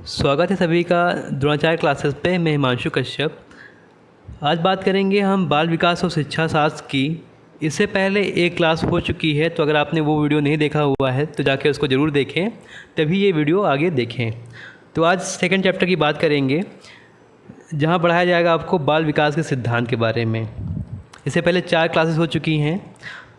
स्वागत है सभी का द्रोणाचार्य क्लासेस पे। मैं हिमांशु कश्यप। आज बात करेंगे हम बाल विकास और शिक्षा शास्त्र की। इससे पहले एक क्लास हो चुकी है, तो अगर आपने वो वीडियो नहीं देखा हुआ है तो जाके उसको ज़रूर देखें, तभी ये वीडियो आगे देखें। तो आज सेकंड चैप्टर की बात करेंगे, जहाँ पढ़ाया जाएगा आपको बाल विकास के सिद्धांत के बारे में। इससे पहले 4 क्लासेस हो चुकी हैं,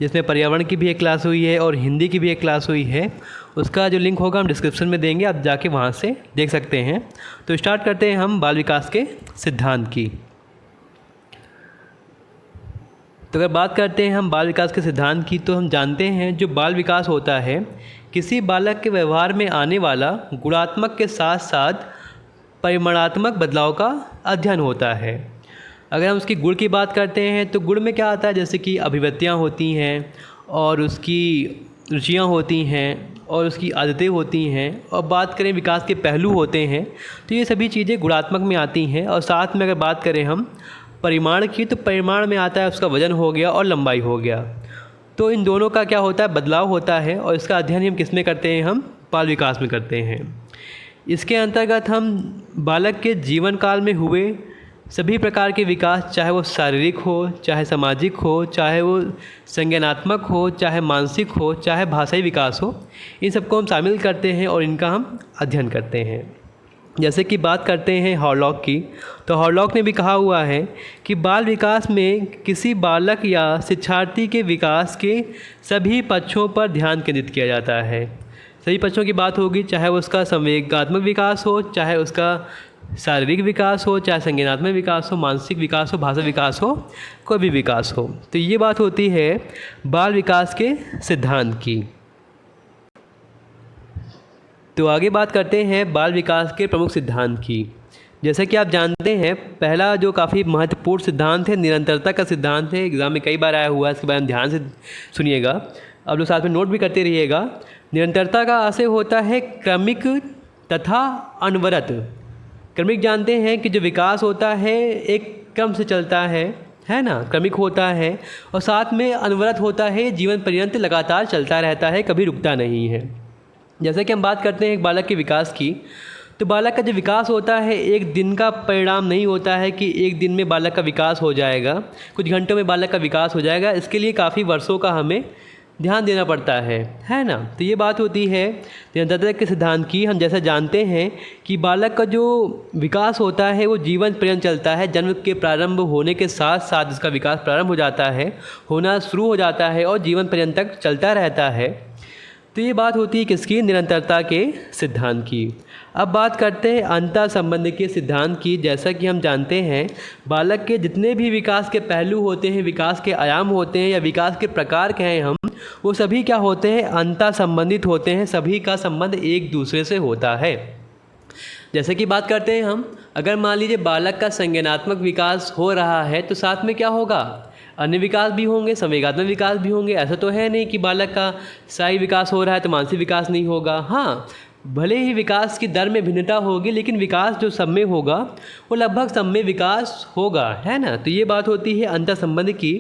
जिसमें पर्यावरण की भी एक क्लास हुई है और हिंदी की भी एक क्लास हुई है। उसका जो लिंक होगा हम डिस्क्रिप्शन में देंगे, आप जाके वहाँ से देख सकते हैं। तो स्टार्ट करते हैं हम बाल विकास के सिद्धांत की। तो अगर बात करते हैं हम बाल विकास के सिद्धांत की, तो हम जानते हैं जो बाल विकास होता है किसी बालक के व्यवहार में आने वाला गुणात्मक के साथ साथ परिमाणात्मक बदलाव का अध्ययन होता है। अगर हम उसकी गुण की बात करते हैं तो गुण में क्या आता है, जैसे कि अभिव्यक्तियाँ होती हैं और उसकी रुचियाँ होती हैं और उसकी आदतें होती हैं। और बात करें विकास के पहलू होते हैं, तो ये सभी चीज़ें गुणात्मक में आती हैं। और साथ में अगर बात करें हम परिमाण की, तो परिमाण में आता है उसका वजन हो गया और लंबाई हो गया। तो इन दोनों का क्या होता है, बदलाव होता है। और इसका अध्ययन हम किस में करते हैं, हम बाल विकास में करते हैं। इसके अंतर्गत हम बालक के जीवन काल में हुए सभी प्रकार के विकास, चाहे वो शारीरिक हो, चाहे सामाजिक हो, चाहे वो संज्ञानात्मक हो, चाहे मानसिक हो, चाहे भाषाई विकास हो, इन सबको हम शामिल करते हैं और इनका हम अध्ययन करते हैं। जैसे कि बात करते हैं हॉलॉक की, तो हॉलॉक ने भी कहा हुआ है कि बाल विकास में किसी बालक या शिक्षार्थी के विकास के सभी पक्षों पर ध्यान केंद्रित किया जाता है। सभी पक्षों की बात होगी, चाहे वो उसका संवेगात्मक विकास हो, चाहे उसका शारीरिक विकास हो, चाहे संज्ञानात्मक विकास हो, मानसिक विकास हो, भाषा विकास हो, कोई भी विकास हो। तो ये बात होती है बाल विकास के सिद्धांत की। तो आगे बात करते हैं बाल विकास के प्रमुख सिद्धांत की। जैसा कि आप जानते हैं, पहला जो काफ़ी महत्वपूर्ण सिद्धांत है निरंतरता का सिद्धांत है। एग्ज़ाम में कई बार आया हुआ है, इसके बारे में ध्यान से सुनिएगा, आप लोग साथ में नोट भी करते रहिएगा। निरंतरता का आशय होता है क्रमिक तथा अनवरत। क्रमिक जानते हैं कि जो विकास होता है एक क्रम से चलता है ना, क्रमिक होता है। और साथ में अनवरत होता है, जीवन पर्यंत लगातार चलता रहता है, कभी रुकता नहीं है। जैसे कि हम बात करते हैं एक बालक के विकास की, तो बालक का जो विकास होता है एक दिन का परिणाम नहीं होता है कि एक दिन में बालक का विकास हो जाएगा, कुछ घंटों में बालक का विकास हो जाएगा। इसके लिए काफ़ी वर्षों का हमें ध्यान देना पड़ता है ना। तो ये बात होती है निरंतरता के सिद्धांत की। हम जैसा जानते हैं कि बालक का जो विकास होता है वो जीवन पर्यंत चलता है। जन्म के प्रारंभ होने के साथ साथ इसका विकास प्रारंभ हो जाता है, होना शुरू हो जाता है और जीवन पर्यंत तक चलता रहता है। तो ये बात होती है किसकी, निरंतरता के सिद्धांत की। अब बात करते हैं अंतर संबंध के सिद्धांत की। जैसा कि हम जानते हैं बालक के जितने भी विकास के पहलू होते हैं, विकास के आयाम होते हैं या विकास के प्रकार कहें हम, वो सभी क्या होते हैं, अंतर संबंधित होते हैं। सभी का संबंध एक दूसरे से होता है। जैसे कि बात करते हैं हम, अगर मान लीजिए बालक का संज्ञानात्मक विकास हो रहा है, तो साथ में क्या होगा, अन्य विकास भी होंगे, संवेगात्मक विकास भी होंगे। ऐसा तो है नहीं कि बालक का शारीरिक विकास हो रहा है तो मानसिक विकास नहीं होगा। हाँ, भले ही विकास की दर में भिन्नता होगी, लेकिन विकास जो सब में होगा वो लगभग सब में विकास होगा, है ना। तो ये बात होती है अंतर संबंध की।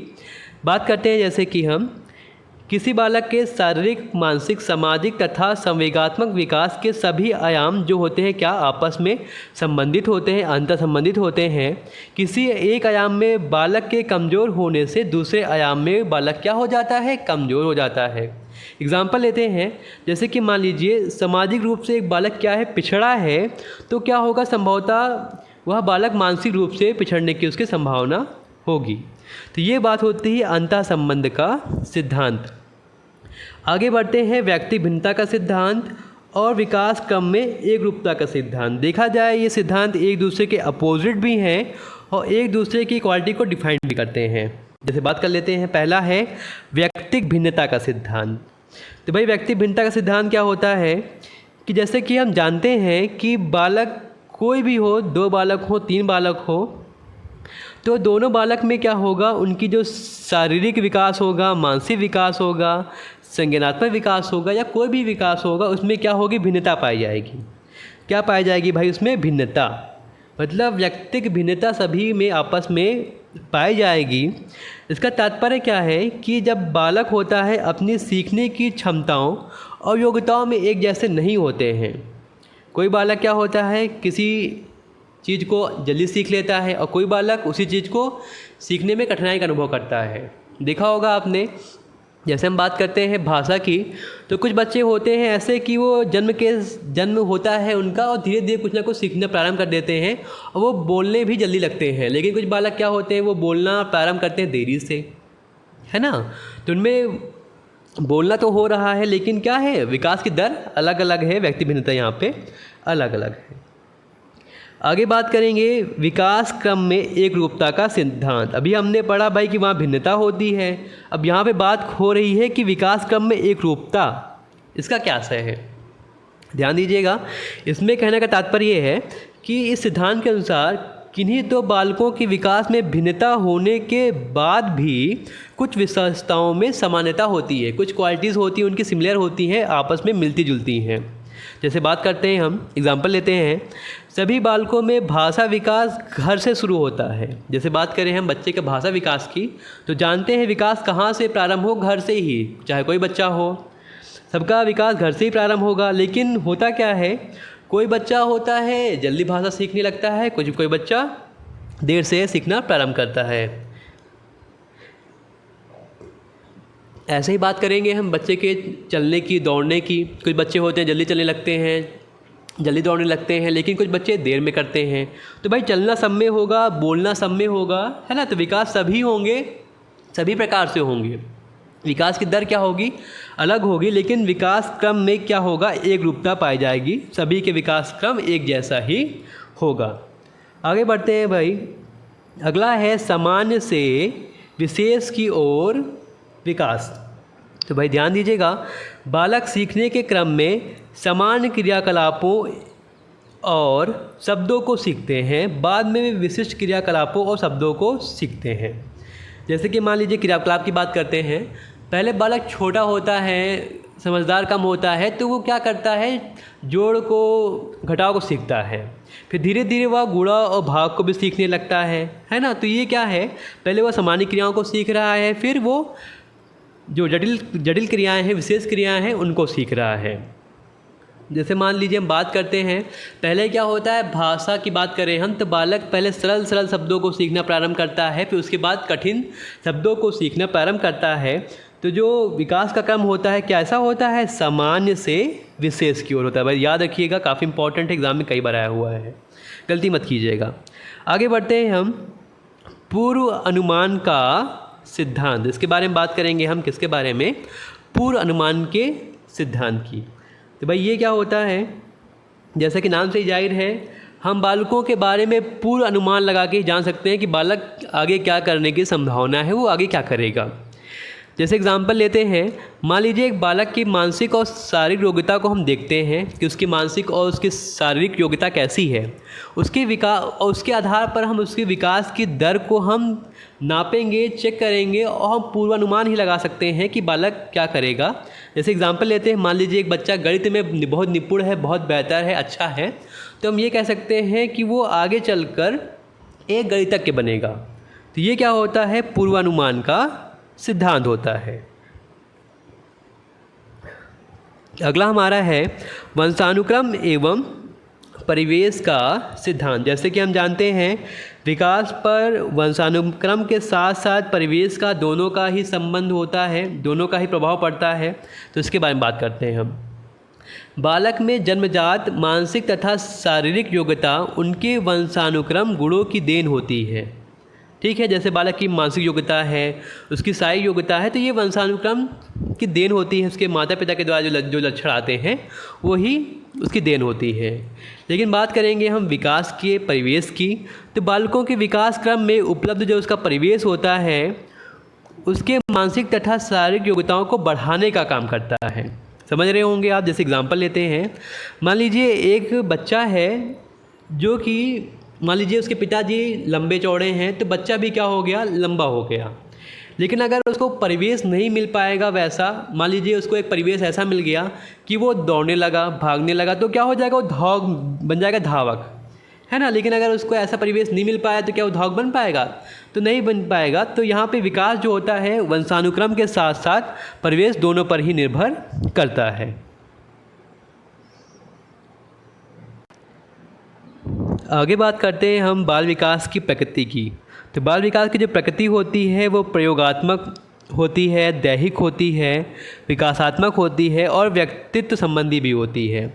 बात करते हैं जैसे कि हम किसी बालक के शारीरिक, मानसिक, सामाजिक तथा संवेगात्मक विकास के सभी आयाम जो होते हैं क्या आपस में संबंधित होते हैं, अंतर संबंधित होते हैं। किसी एक आयाम में बालक के कमज़ोर होने से दूसरे आयाम में बालक क्या हो जाता है, कमज़ोर हो जाता है। एग्जाम्पल लेते हैं, जैसे कि मान लीजिए सामाजिक रूप से एक बालक क्या है, पिछड़ा है, तो क्या होगा, संभवतः वह बालक मानसिक रूप से पिछड़ने की उसकी संभावना होगी। तो ये बात होती है अंतर संबंध का सिद्धांत। आगे बढ़ते हैं व्यक्ति भिन्नता का सिद्धांत और विकास क्रम में एक रूपता का सिद्धांत। देखा जाए ये सिद्धांत एक दूसरे के अपोजिट भी हैं और एक दूसरे की क्वालिटी को डिफाइन भी करते हैं। जैसे बात कर लेते हैं, पहला है व्यक्तिक भिन्नता का सिद्धांत। तो भाई व्यक्ति भिन्नता का सिद्धांत क्या होता है कि जैसे कि हम जानते हैं कि बालक कोई भी हो, 2 बालक हो, 3 बालक हो, तो दोनों बालक में क्या होगा, उनकी जो शारीरिक विकास होगा, मानसिक विकास होगा, संज्ञानात्मक विकास होगा या कोई भी विकास होगा, उसमें क्या होगी, भिन्नता पाई जाएगी। क्या पाई जाएगी भाई, उसमें भिन्नता, मतलब व्यक्तिक भिन्नता सभी में आपस में पाई जाएगी। इसका तात्पर्य क्या है कि जब बालक होता है अपनी सीखने की क्षमताओं और योग्यताओं में एक जैसे नहीं होते हैं। कोई बालक क्या होता है, किसी चीज़ को जल्दी सीख लेता है और कोई बालक उसी चीज़ को सीखने में कठिनाई का अनुभव करता है। देखा होगा आपने, जैसे हम बात करते हैं भाषा की, तो कुछ बच्चे होते हैं ऐसे कि वो जन्म होता है उनका और धीरे धीरे कुछ ना कुछ सीखना प्रारंभ कर देते हैं और वो बोलने भी जल्दी लगते हैं। लेकिन कुछ बालक क्या होते हैं, वो बोलना प्रारंभ करते हैं देरी से, है ना। तो उनमें बोलना तो हो रहा है लेकिन क्या है, विकास की दर अलग अलग है, व्यक्ति भिन्नता यहाँ पे अलग अलग है। आगे बात करेंगे विकास क्रम में एक रूपता का सिद्धांत। अभी हमने पढ़ा भाई कि वहाँ भिन्नता होती है, अब यहाँ पे बात हो रही है कि विकास क्रम में एक रूपता, इसका क्या आशय है। ध्यान दीजिएगा, इसमें कहने का तात्पर्य है कि इस सिद्धांत के अनुसार किन्हीं तो बालकों के विकास में भिन्नता होने के बाद भी कुछ विशेषताओं में समानता होती है, कुछ क्वालिटीज़ होती हैं उनकी सिमिलर होती हैं, आपस में मिलती जुलती हैं। जैसे बात करते हैं, हम एग्जाम्पल लेते हैं, सभी बालकों में भाषा विकास घर से शुरू होता है। जैसे बात करें हम बच्चे के भाषा विकास की, तो जानते हैं विकास कहाँ से प्रारंभ हो, घर से ही, चाहे कोई बच्चा हो, सबका विकास घर से ही प्रारंभ होगा। लेकिन होता क्या है, कोई बच्चा होता है जल्दी भाषा सीखने लगता है, कोई बच्चा देर से सीखना प्रारंभ करता है। ऐसे ही बात करेंगे हम बच्चे के चलने की, दौड़ने की। कुछ बच्चे होते हैं जल्दी चलने लगते हैं, जल्दी दौड़ने लगते हैं, लेकिन कुछ बच्चे देर में करते हैं। तो भाई चलना सब में होगा, बोलना सब में होगा, है ना। तो विकास सभी होंगे, सभी प्रकार से होंगे। विकास की दर क्या होगी, अलग होगी, लेकिन विकास क्रम में क्या होगा, एक रूपता पाई जाएगी, सभी के विकास क्रम एक जैसा ही होगा। आगे बढ़ते हैं भाई, अगला है सामान्य से विशेष की ओर विकास। तो भाई ध्यान दीजिएगा, बालक सीखने के क्रम में सामान्य क्रियाकलापों और शब्दों को सीखते हैं, बाद में वे विशिष्ट क्रियाकलापों और शब्दों को सीखते हैं। जैसे कि मान लीजिए क्रियाकलाप की बात करते हैं, पहले बालक छोटा होता है, समझदार कम होता है, तो वो क्या करता है, जोड़ को घटाव को सीखता है। फिर धीरे धीरे वह गुणा और भाग को भी सीखने लगता है ना। तो ये क्या है, पहले वह सामान्य क्रियाओं को सीख रहा है, फिर वो जो जटिल क्रियाएं हैं, विशेष क्रियाएं हैं, उनको सीख रहा है। जैसे मान लीजिए हम बात करते हैं, पहले क्या होता है, भाषा की बात करें हम, तो बालक पहले सरल सरल शब्दों को सीखना प्रारंभ करता है, फिर उसके बाद कठिन शब्दों को सीखना प्रारंभ करता है। तो जो विकास का क्रम होता है कैसा होता है, सामान्य से विशेष की ओर होता है। भाई याद रखिएगा, काफ़ी इंपॉर्टेंट, एग्जाम में कई बार आया हुआ है, गलती मत कीजिएगा। आगे बढ़ते हैं हम, पूर्व अनुमान का सिद्धांत। इसके बारे में बात करेंगे हम, किसके बारे में, पूर्व अनुमान के सिद्धांत की। तो भाई ये क्या होता है, जैसा कि नाम से ही जाहिर है, हम बालकों के बारे में पूर्व अनुमान लगा के जान सकते हैं कि बालक आगे क्या करने की संभावना है, वो आगे क्या करेगा। जैसे एग्जाम्पल लेते हैं, मान लीजिए एक बालक की मानसिक और शारीरिक योग्यता को हम देखते हैं कि उसकी मानसिक और उसकी शारीरिक योग्यता कैसी है। उसके विकास और उसके आधार पर हम उसके विकास की दर को हम नापेंगे, चेक करेंगे और हम पूर्वानुमान ही लगा सकते हैं कि बालक क्या करेगा। जैसे एग्जाम्पल लेते हैं, मान लीजिए एक बच्चा गणित में बहुत निपुण है, बहुत बेहतर है, अच्छा है, तो हम ये कह सकते हैं कि वो आगे चलकर एक गणितज्ञ बनेगा। तो ये क्या होता है, पूर्वानुमान का सिद्धांत होता है। अगला हमारा है वंशानुक्रम एवं परिवेश का सिद्धांत। जैसे कि हम जानते हैं, विकास पर वंशानुक्रम के साथ साथ परिवेश का, दोनों का ही संबंध होता है, दोनों का ही प्रभाव पड़ता है। तो इसके बारे में बात करते हैं हम। बालक में जन्मजात मानसिक तथा शारीरिक योग्यता उनके वंशानुक्रम गुणों की देन होती है। ठीक है, जैसे बालक की मानसिक योग्यता है, उसकी शारीरिक योग्यता है, तो ये वंशानुक्रम की देन होती है, उसके माता पिता के द्वारा जो लक्षण आते हैं वही उसकी देन होती है। लेकिन बात करेंगे हम विकास के परिवेश की, तो बालकों के विकास क्रम में उपलब्ध जो उसका परिवेश होता है, उसके मानसिक तथा शारीरिक योग्यताओं को बढ़ाने का काम करता है। समझ रहे होंगे आप। जैसे एग्जाम्पल लेते हैं, मान लीजिए एक बच्चा है जो कि मान लीजिए उसके पिताजी लंबे चौड़े हैं, तो बच्चा भी क्या हो गया, लंबा हो गया। लेकिन अगर उसको परिवेश नहीं मिल पाएगा वैसा, मान लीजिए उसको एक परिवेश ऐसा मिल गया कि वो दौड़ने लगा, भागने लगा, तो क्या हो जाएगा, वो धावक बन जाएगा, धावक, है ना। लेकिन अगर उसको ऐसा परिवेश नहीं मिल पाया तो क्या वो धावक बन पाएगा, तो नहीं बन पाएगा। तो यहाँ पे विकास जो होता है वंशानुक्रम के साथ साथ परिवेश दोनों पर ही निर्भर करता है। आगे बात करते हैं हम बाल विकास की प्रकृति की। तो बाल विकास की जो प्रकृति होती है वो प्रयोगात्मक होती है, दैहिक होती है, विकासात्मक होती है और व्यक्तित्व संबंधी भी होती है।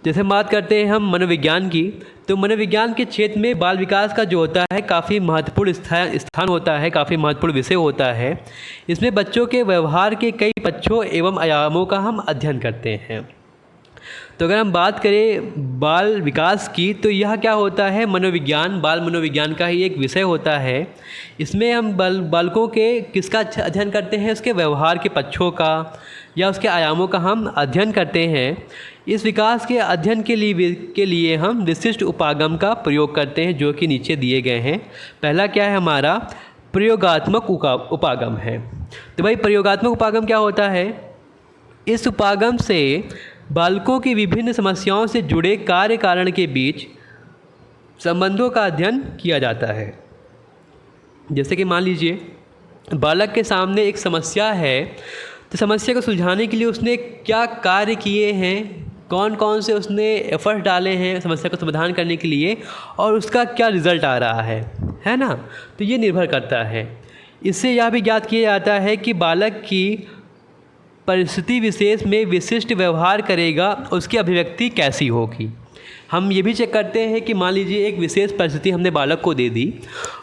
जैसे बात करते हैं हम मनोविज्ञान की, तो मनोविज्ञान के क्षेत्र में बाल विकास का जो होता है काफ़ी महत्वपूर्ण स्थान होता है, काफ़ी महत्वपूर्ण विषय होता है। इसमें बच्चों के व्यवहार के कई पक्षों एवं आयामों का हम अध्ययन करते हैं। तो अगर हम बात करें बाल विकास की, तो यह क्या होता है, मनोविज्ञान, बाल मनोविज्ञान का ही एक विषय होता है। इसमें हम बालकों के किसका अध्ययन करते हैं, उसके व्यवहार के पक्षों का या उसके आयामों का हम अध्ययन करते हैं। इस विकास के अध्ययन के लिए हम विशिष्ट उपागम का प्रयोग करते हैं, जो कि नीचे दिए गए हैं। पहला क्या है हमारा, प्रयोगात्मक उपागम है। तो भाई प्रयोगात्मक उपागम क्या होता है, इस उपागम से बालकों की विभिन्न समस्याओं से जुड़े कार्य कारण के बीच संबंधों का अध्ययन किया जाता है। जैसे कि मान लीजिए बालक के सामने एक समस्या है, तो समस्या को सुलझाने के लिए उसने क्या कार्य किए हैं, कौन कौन से उसने एफर्ट डाले हैं समस्या को समाधान करने के लिए, और उसका क्या रिज़ल्ट आ रहा है ना। तो ये निर्भर करता है। इससे यह भी ज्ञात किया जाता है कि बालक की परिस्थिति विशेष में विशिष्ट व्यवहार करेगा, उसकी अभिव्यक्ति कैसी होगी। हम ये भी चेक करते हैं कि मान लीजिए एक विशेष परिस्थिति हमने बालक को दे दी,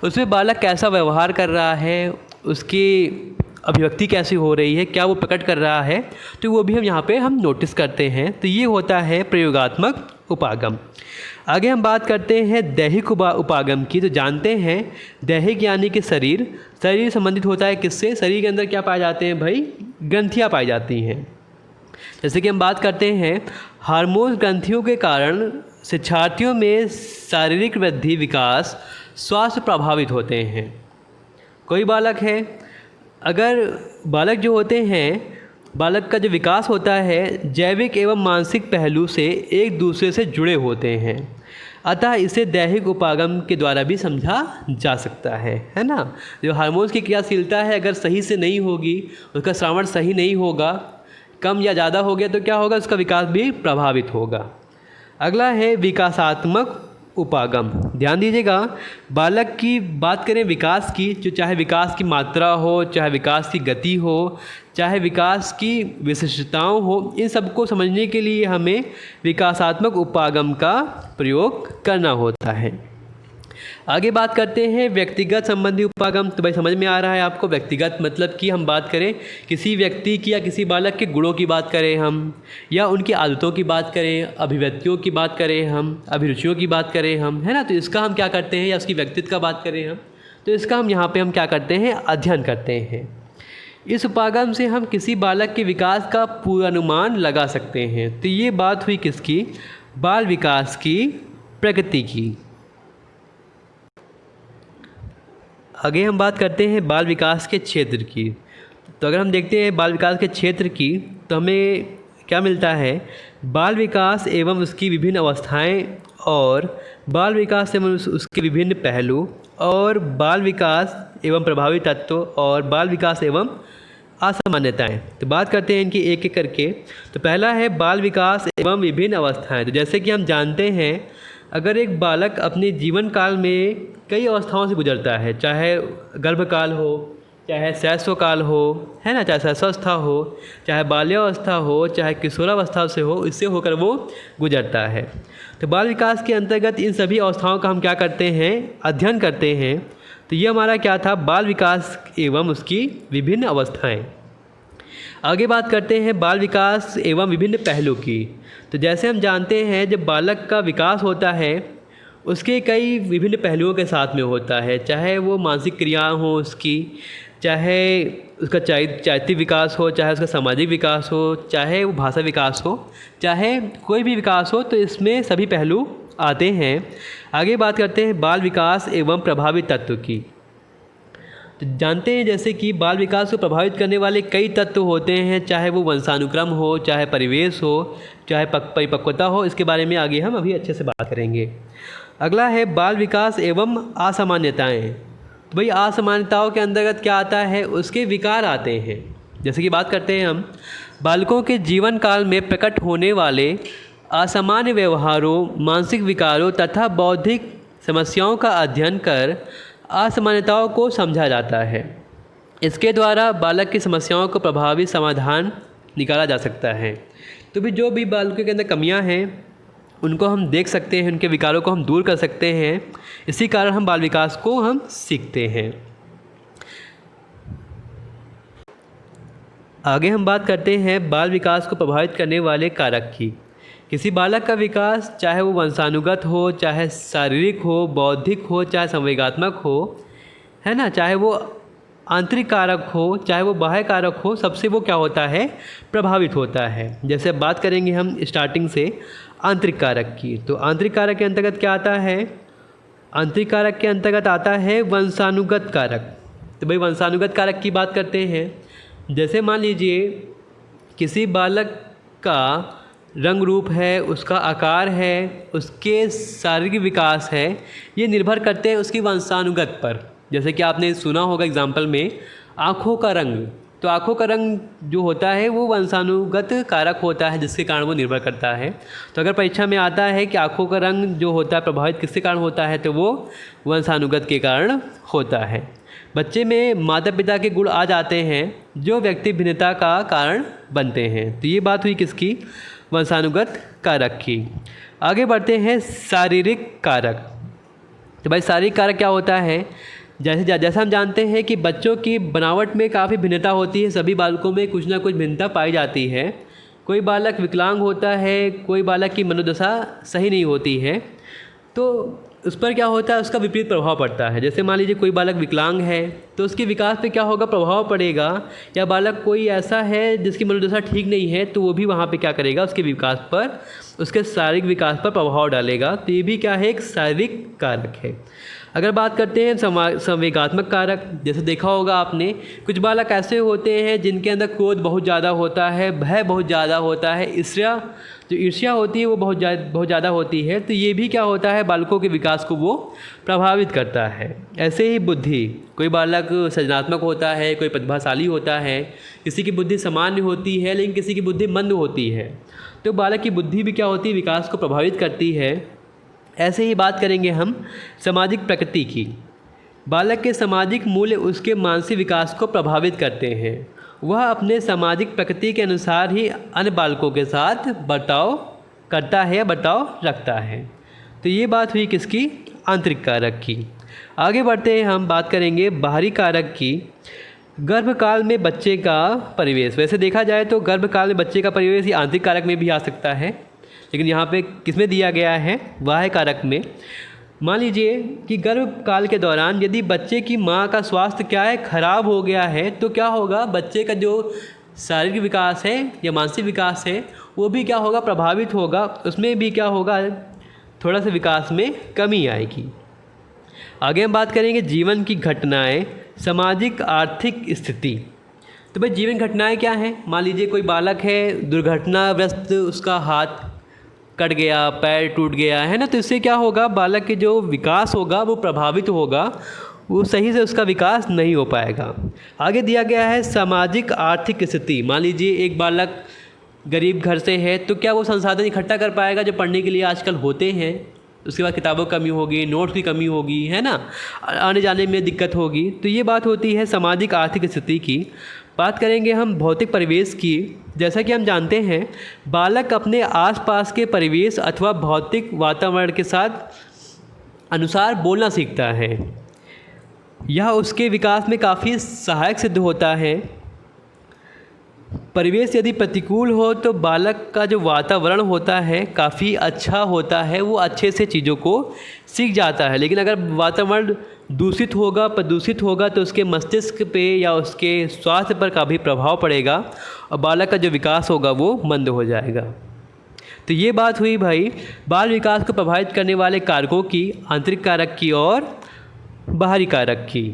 उसमें बालक कैसा व्यवहार कर रहा है, उसकी अभिव्यक्ति कैसी हो रही है, क्या वो प्रकट कर रहा है, तो वो भी हम यहाँ पे हम नोटिस करते हैं। तो ये होता है प्रयोगात्मक उपागम। आगे हम बात करते हैं दैहिक उपागम की। तो जानते हैं दैहिक यानी कि शरीर संबंधित होता है किससे, शरीर के अंदर क्या पाए जाते हैं भाई, ग्रंथियाँ पाई जाती हैं। जैसे कि हम बात करते हैं हार्मोन ग्रंथियों के कारण शिक्षार्थियों में शारीरिक वृद्धि, विकास, स्वास्थ्य प्रभावित होते हैं। कोई बालक है, अगर बालक जो होते हैं, बालक का जो विकास होता है जैविक एवं मानसिक पहलू से एक दूसरे से जुड़े होते हैं, अतः इसे दैहिक उपागम के द्वारा भी समझा जा सकता है ना। जो हार्मोन्स की क्रियाशीलता है अगर सही से नहीं होगी, उसका श्रावण सही नहीं होगा, कम या ज़्यादा हो गया, तो क्या होगा, उसका विकास भी प्रभावित होगा। अगला है विकासात्मक उपागम। ध्यान दीजिएगा, बालक की बात करें विकास की, जो चाहे विकास की मात्रा हो, चाहे विकास की गति हो, चाहे विकास की विशिष्टताओं हो, इन सबको समझने के लिए हमें विकासात्मक उपागम का प्रयोग करना होता है। आगे बात करते हैं व्यक्तिगत संबंधी उपागम। तो भाई समझ में आ रहा है आपको, व्यक्तिगत मतलब कि हम बात करें किसी व्यक्ति की या किसी बालक के गुणों की बात करें हम, या उनकी आदतों की बात करें, अभिव्यक्तियों की बात करें हम, अभिरुचियों की बात करें हम, है ना। तो इसका हम क्या करते हैं, या उसकी व्यक्तित्व का बात करें हम, तो इसका हम यहाँ पर हम क्या करते हैं, अध्ययन करते हैं। इस उपागम से हम किसी बालक के विकास का पूर्वानुमान लगा सकते हैं। तो ये बात हुई किसकी, बाल विकास की प्रकृति की। आगे हम बात करते हैं बाल विकास के क्षेत्र की। तो अगर हम देखते हैं बाल विकास के क्षेत्र की, तो हमें क्या मिलता है, बाल विकास एवं उसकी विभिन्न अवस्थाएं, और बाल विकास एवं उसके विभिन्न पहलू, और बाल विकास एवं प्रभावी तत्व, और बाल विकास एवं असामान्यताएं। तो बात करते हैं इनकी एक एक करके। तो पहला है बाल विकास एवं विभिन्न अवस्थाएं। तो जैसे कि हम जानते हैं, अगर एक बालक अपने जीवन काल में कई अवस्थाओं से गुजरता है, चाहे गर्भकाल हो, चाहे शैशव काल हो, है ना, चाहे शैशवावस्था हो, चाहे बाल्यावस्था हो, चाहे किशोरावस्था से हो, इससे होकर वो गुजरता है। तो बाल विकास के अंतर्गत इन सभी अवस्थाओं का हम क्या करते हैं, अध्ययन करते हैं। तो ये हमारा क्या था, बाल विकास एवं उसकी विभिन्न अवस्थाएं। आगे बात करते हैं बाल विकास एवं विभिन्न पहलू की। तो जैसे हम जानते हैं जब बालक का विकास होता है उसके कई विभिन्न पहलुओं के साथ में होता है, चाहे वो मानसिक क्रियाएं हो उसकी, चाहे उसका चारित्रिक विकास हो, चाहे उसका सामाजिक विकास हो, चाहे वो भाषा विकास हो, चाहे कोई भी विकास हो, तो इसमें सभी पहलू आते हैं। आगे बात करते हैं बाल विकास एवं प्रभावी तत्व की। तो जानते हैं जैसे कि बाल विकास को प्रभावित करने वाले कई तत्व होते हैं, चाहे वो वंशानुक्रम हो, चाहे परिवेश हो, चाहे परिपक्वता हो। इसके बारे में आगे हम अभी अच्छे से बात करेंगे। अगला है बाल विकास एवं असामान्यताएं। तो भाई असामान्यताओं के अंतर्गत क्या आता है, उसके विकार आते हैं। जैसे कि बात करते हैं हम बालकों के जीवन काल में प्रकट होने वाले असामान्य व्यवहारों, मानसिक विकारों तथा बौद्धिक समस्याओं का अध्ययन कर असमानताओं को समझा जाता है। इसके द्वारा बालक की समस्याओं को प्रभावी समाधान निकाला जा सकता है। तो भी जो भी बालकों के अंदर कमियां हैं उनको हम देख सकते हैं, उनके विकारों को हम दूर कर सकते हैं। इसी कारण हम बाल विकास को हम सीखते हैं। आगे हम बात करते हैं बाल विकास को प्रभावित करने वाले कारक की। किसी बालक का विकास चाहे वो वंशानुगत हो, चाहे शारीरिक हो, बौद्धिक हो, चाहे संवेगात्मक हो, है ना, चाहे वो आंतरिक कारक हो, चाहे वो बाह्य कारक हो, सबसे वो क्या होता है, प्रभावित होता है। जैसे बात करेंगे हम स्टार्टिंग से आंतरिक कारक की, तो आंतरिक कारक के अंतर्गत क्या आता है, आंतरिक कारक के अंतर्गत आता है वंशानुगत कारक। तो भाई वंशानुगत कारक की बात करते हैं। जैसे मान लीजिए किसी बालक का रंग रूप है, उसका आकार है, उसके शारीरिक विकास है, ये निर्भर करते हैं उसकी वंशानुगत पर। जैसे कि आपने सुना होगा एग्जाम्पल में आँखों का रंग, तो आँखों का रंग जो होता है वो वंशानुगत कारक होता है, जिसके कारण वो निर्भर करता है। तो अगर परीक्षा में आता है कि आँखों का रंग जो होता है प्रभावित किसके कारण होता है, तो वो वंशानुगत के कारण होता है। बच्चे में माता पिता के गुण आ जाते हैं जो व्यक्ति भिन्नता का कारण बनते हैं। तो ये बात हुई किसकी, वंशानुगत कारक की। आगे बढ़ते हैं शारीरिक कारक। तो भाई शारीरिक कारक क्या होता है, जैसा हम जानते हैं कि बच्चों की बनावट में काफ़ी भिन्नता होती है, सभी बालकों में कुछ ना कुछ भिन्नता पाई जाती है। कोई बालक विकलांग होता है, कोई बालक की मनोदशा सही नहीं होती है, तो उस पर क्या होता है, उसका विपरीत प्रभाव पड़ता है। जैसे मान लीजिए कोई बालक विकलांग है तो उसके विकास पे क्या होगा, प्रभाव पड़ेगा। या बालक कोई ऐसा है जिसकी मनोदशा ठीक नहीं है, तो वो भी वहाँ पे क्या करेगा, उसके विकास पर, उसके शारीरिक विकास पर प्रभाव डालेगा। तो ये भी क्या है, एक शारीरिक कारक है। अगर बात करते हैं संवेगात्मक कारक, जैसे देखा होगा आपने, कुछ बालक ऐसे होते हैं जिनके अंदर क्रोध बहुत ज़्यादा होता है, भय बहुत ज़्यादा होता है, ईर्ष्या होती है वो बहुत ज़्यादा होती है। तो ये भी क्या होता है, बालकों के विकास को वो प्रभावित करता है। ऐसे ही बुद्धि, कोई बालक सृजनात्मक होता है, कोई प्रतिभाशाली होता है, किसी की बुद्धि सामान्य होती है लेकिन किसी की बुद्धि मंद होती है, तो बालक की बुद्धि भी क्या होती है, विकास को प्रभावित करती है। ऐसे ही बात करेंगे हम सामाजिक प्रकृति की। बालक के सामाजिक मूल्य उसके मानसिक विकास को प्रभावित करते हैं। वह अपने सामाजिक प्रकृति के अनुसार ही अन्य बालकों के साथ बर्ताव करता है या बर्ताव रखता है। तो ये बात हुई किसकी, आंतरिक कारक की। आगे बढ़ते हैं, हम बात करेंगे बाहरी कारक की। गर्भकाल में बच्चे का परिवेश। वैसे देखा जाए तो गर्भकाल में बच्चे का परिवेश ये आंतरिक कारक में भी आ सकता है, लेकिन यहाँ पे किसमें दिया गया है, बाह्य कारक में। मान लीजिए कि गर्भकाल के दौरान यदि बच्चे की माँ का स्वास्थ्य क्या है, खराब हो गया है, तो क्या होगा, बच्चे का जो शारीरिक विकास है या मानसिक विकास है वो भी क्या होगा, प्रभावित होगा। उसमें भी क्या होगा, थोड़ा सा विकास में कमी आएगी। आगे हम बात करेंगे जीवन की घटनाएं, सामाजिक आर्थिक स्थिति। तो भाई जीवन घटनाएं क्या हैं, मान लीजिए कोई बालक है, दुर्घटनाग्रस्त उसका हाथ कट गया, पैर टूट गया है ना, तो इससे क्या होगा, बालक के जो विकास होगा वो प्रभावित होगा, वो सही से उसका विकास नहीं हो पाएगा। आगे दिया गया है सामाजिक आर्थिक स्थिति। मान लीजिए एक बालक गरीब घर से है, तो क्या वो संसाधन इकट्ठा कर पाएगा जो पढ़ने के लिए आजकल होते हैं। उसके बाद किताबों की कमी होगी, नोट्स की कमी होगी, है ना, आने जाने में दिक्कत होगी। तो ये बात होती है सामाजिक आर्थिक स्थिति की। बात करेंगे हम भौतिक परिवेश की। जैसा कि हम जानते हैं बालक अपने आसपास के परिवेश अथवा भौतिक वातावरण के साथ अनुसार बोलना सीखता है। यह उसके विकास में काफ़ी सहायक सिद्ध होता है। परिवेश यदि प्रतिकूल हो तो बालक का जो वातावरण होता है काफ़ी अच्छा होता है, वो अच्छे से चीज़ों को सीख जाता है। लेकिन अगर वातावरण दूषित होगा, प्रदूषित होगा, तो उसके मस्तिष्क पे या उसके स्वास्थ्य पर काफ़ी प्रभाव पड़ेगा और बालक का जो विकास होगा वो मंद हो जाएगा। तो ये बात हुई भाई बाल विकास को प्रभावित करने वाले कारकों की, आंतरिक कारक की और बाहरी कारक की।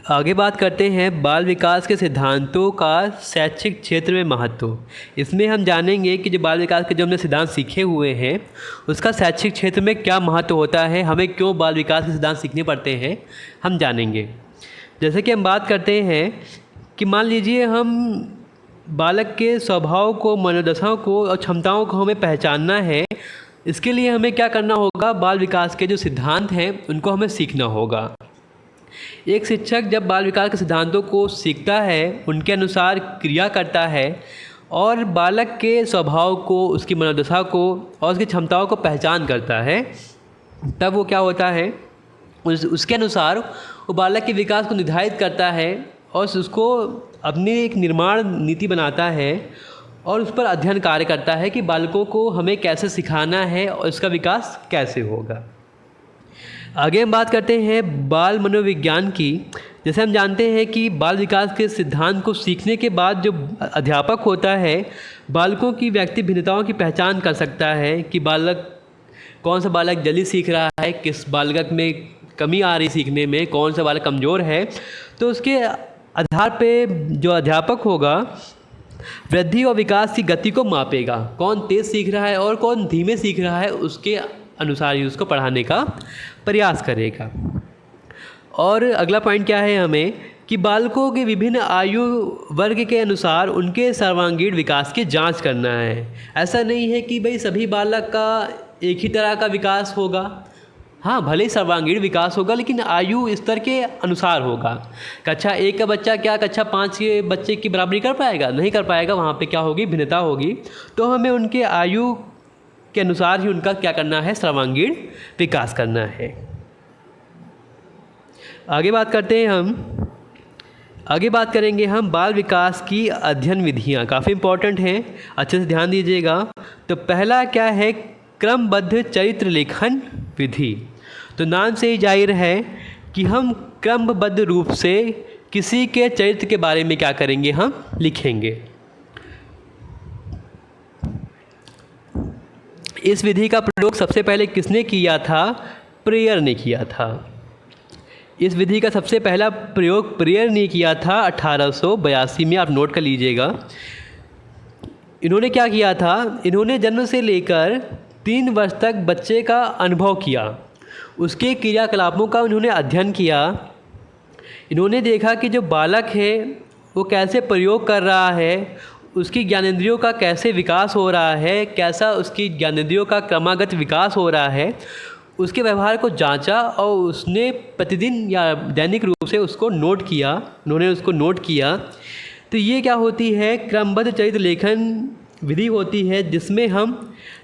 आगे बात करते हैं बाल विकास के सिद्धांतों का शैक्षिक क्षेत्र में महत्व। इसमें हम जानेंगे कि जो बाल विकास के जो हमने सिद्धांत सीखे हुए हैं उसका शैक्षिक क्षेत्र में क्या महत्व होता है, हमें क्यों बाल विकास के सिद्धांत सीखने पड़ते हैं, हम जानेंगे। जैसे कि हम बात करते हैं कि मान लीजिए हम बालक के स्वभाव को, मनोदशा को और क्षमताओं को हमें पहचानना है। इसके लिए हमें क्या करना होगा, बाल विकास के जो सिद्धांत हैं उनको हमें सीखना होगा। एक शिक्षक जब बाल विकास के सिद्धांतों को सीखता है, उनके अनुसार क्रिया करता है और बालक के स्वभाव को, उसकी मनोदशा को और उसकी क्षमताओं को पहचान करता है, तब वो क्या होता है, उसके अनुसार वो बालक के विकास को निर्धारित करता है और उसको अपनी एक निर्माण नीति बनाता है और उस पर अध्ययन कार्य करता है कि बालकों को हमें कैसे सिखाना है और इसका विकास कैसे होगा। आगे हम बात करते हैं बाल मनोविज्ञान की। जैसे हम जानते हैं कि बाल विकास के सिद्धांत को सीखने के बाद जो अध्यापक होता है, बालकों की व्यक्ति भिन्नताओं की पहचान कर सकता है कि कौन सा बालक जल्दी सीख रहा है, किस बालक में कमी आ रही सीखने में, कौन सा बालक कमज़ोर है। तो उसके आधार पे जो अध्यापक होगा वृद्धि और विकास की गति को मापेगा, कौन तेज़ सीख रहा है और कौन धीमे सीख रहा है, उसके अनुसार ही उसको पढ़ाने का प्रयास करेगा। और अगला पॉइंट क्या है हमें, कि बालकों के विभिन्न आयु वर्ग के अनुसार उनके सर्वांगीण विकास की जांच करना है। ऐसा नहीं है कि भाई सभी बालक का एक ही तरह का विकास होगा। हाँ, भले ही सर्वांगीण विकास होगा लेकिन आयु स्तर के अनुसार होगा। कक्षा 1 का बच्चा क्या कक्षा 5 के बच्चे की बराबरी कर पाएगा? नहीं कर पाएगा। वहाँ पे क्या होगी, भिन्नता होगी। तो हमें उनके आयु के अनुसार ही उनका क्या करना है, सर्वांगीण विकास करना है। आगे बात करेंगे हम बाल विकास की अध्ययन विधियाँ। काफ़ी इम्पोर्टेंट हैं, अच्छे से ध्यान दीजिएगा। तो पहला क्या है, क्रमबद्ध चरित्र लेखन विधि। तो नाम से ही जाहिर है कि हम क्रमबद्ध रूप से किसी के चरित्र के बारे में क्या करेंगे, हम लिखेंगे। इस विधि का प्रयोग सबसे पहले किसने किया था? प्रेयर ने किया था। इस विधि का सबसे पहला प्रयोग प्रेयर ने किया था 1882 में। आप नोट कर लीजिएगा। इन्होंने क्या किया था, इन्होंने जन्म से लेकर 3 वर्ष तक बच्चे का अनुभव किया, उसके क्रियाकलापों का उन्होंने अध्ययन किया। इन्होंने देखा कि जो बालक है वो कैसे प्रयोग कर रहा है, उसकी ज्ञानेंद्रियों का कैसे विकास हो रहा है, कैसा उसकी ज्ञानेंद्रियों का क्रमागत विकास हो रहा है, उसके व्यवहार को जांचा और उसने प्रतिदिन या दैनिक रूप से उसको नोट किया। उन्होंने उसको नोट किया। तो ये क्या होती है, क्रमबद्ध चरित्र लेखन विधि होती है, जिसमें हम